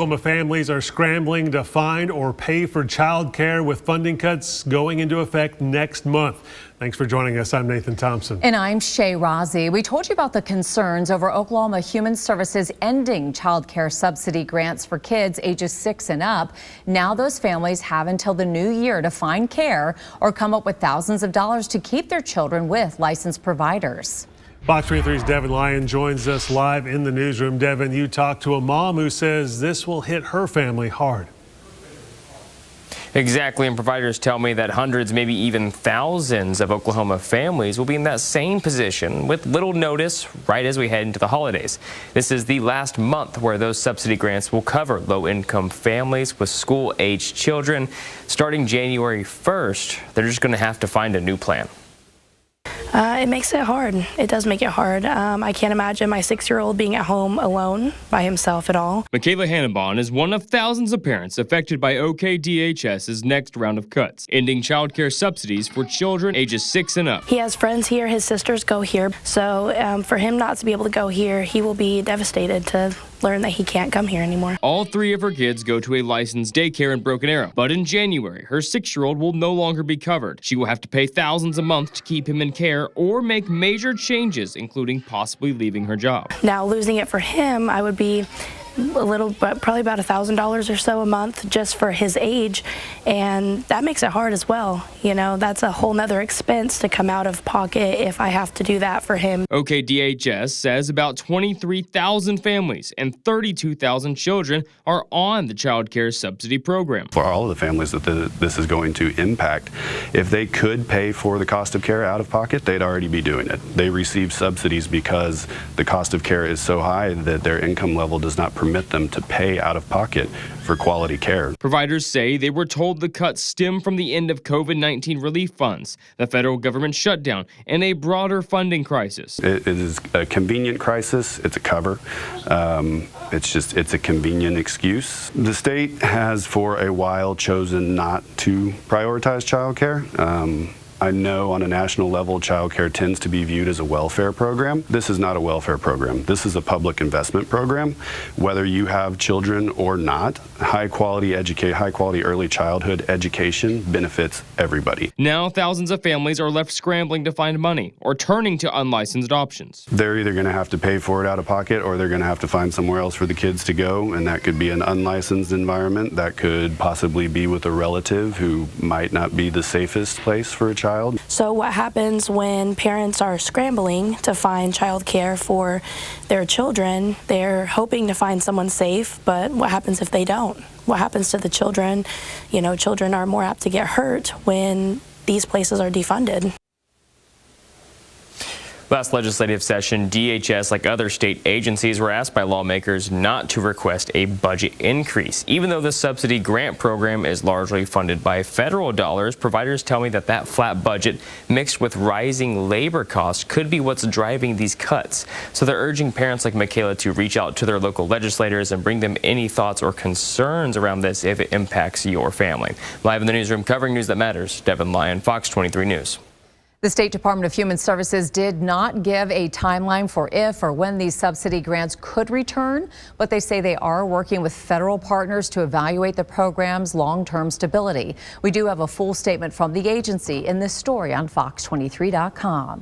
Oklahoma families are scrambling to find or pay for childcare with funding cuts going into effect next month. Thanks for joining us. I'm Nathan Thompson. And I'm Shay Rozzi. We told you about the concerns over Oklahoma Human Services ending childcare subsidy grants for kids ages 6 and up. Now those families have until the new year to find care or come up with thousands of dollars to keep their children with licensed providers. Fox 23's Devin Lyon joins us live in the newsroom. Devin, you talked to a mom who says this will hit her family hard. Exactly, and providers tell me that hundreds, maybe even thousands of Oklahoma families will be in that same position with little notice right as we head into the holidays. This is the last month where those subsidy grants will cover low-income families with school-aged children. Starting January 1st, they're just going to have to find a new plan. It makes it hard. It does make it hard. I can't imagine my 6-year-old being at home alone by himself at all. Michaela Hannibon is one of thousands of parents affected by OKDHS's next round of cuts, ending childcare subsidies for children ages 6 and up. He has friends here. His sisters go here. So for him not to be able to go here, he will be devastated to learn that he can't come here anymore. All 3 of her kids go to a licensed daycare in Broken Arrow, but in January, her 6-year-old will no longer be covered. She will have to pay thousands a month to keep him in care or make major changes, including possibly leaving her job. Now, losing it for him, I would be probably about $1,000 or so a month just for his age, and that makes it hard as well. You know, that's a whole nother expense to come out of pocket if I have to do that for him. OKDHS says about 23,000 families and 32,000 children are on the child care subsidy program. For all of the families that this is going to impact, if they could pay for the cost of care out of pocket, they'd already be doing it. They receive subsidies because the cost of care is so high that their income level does not permit them to pay out of pocket for quality care. Providers say they were told the cuts stem from the end of COVID-19 relief funds, the federal government shutdown, and a broader funding crisis. It is a convenient crisis. It's a cover. It's a convenient excuse. The state has for a while chosen not to prioritize child care. I know on a national level, child care tends to be viewed as a welfare program. This is not a welfare program. This is a public investment program. Whether you have children or not, high quality early childhood education benefits everybody. Now thousands of families are left scrambling to find money or turning to unlicensed options. They're either going to have to pay for it out of pocket or they're going to have to find somewhere else for the kids to go, and that could be an unlicensed environment. That could possibly be with a relative who might not be the safest place for a child. So what happens when parents are scrambling to find child care for their children? They're hoping to find someone safe, but what happens if they don't? What happens to the children? You know, children are more apt to get hurt when these places are defunded. Last legislative session, DHS, like other state agencies, were asked by lawmakers not to request a budget increase. Even though the subsidy grant program is largely funded by federal dollars, providers tell me that that flat budget mixed with rising labor costs could be what's driving these cuts. So they're urging parents like Michaela to reach out to their local legislators and bring them any thoughts or concerns around this if it impacts your family. Live in the newsroom covering news that matters, Devin Lyon, Fox 23 News. The State Department of Human Services did not give a timeline for if or when these subsidy grants could return, but they say they are working with federal partners to evaluate the program's long-term stability. We do have a full statement from the agency in this story on fox23.com.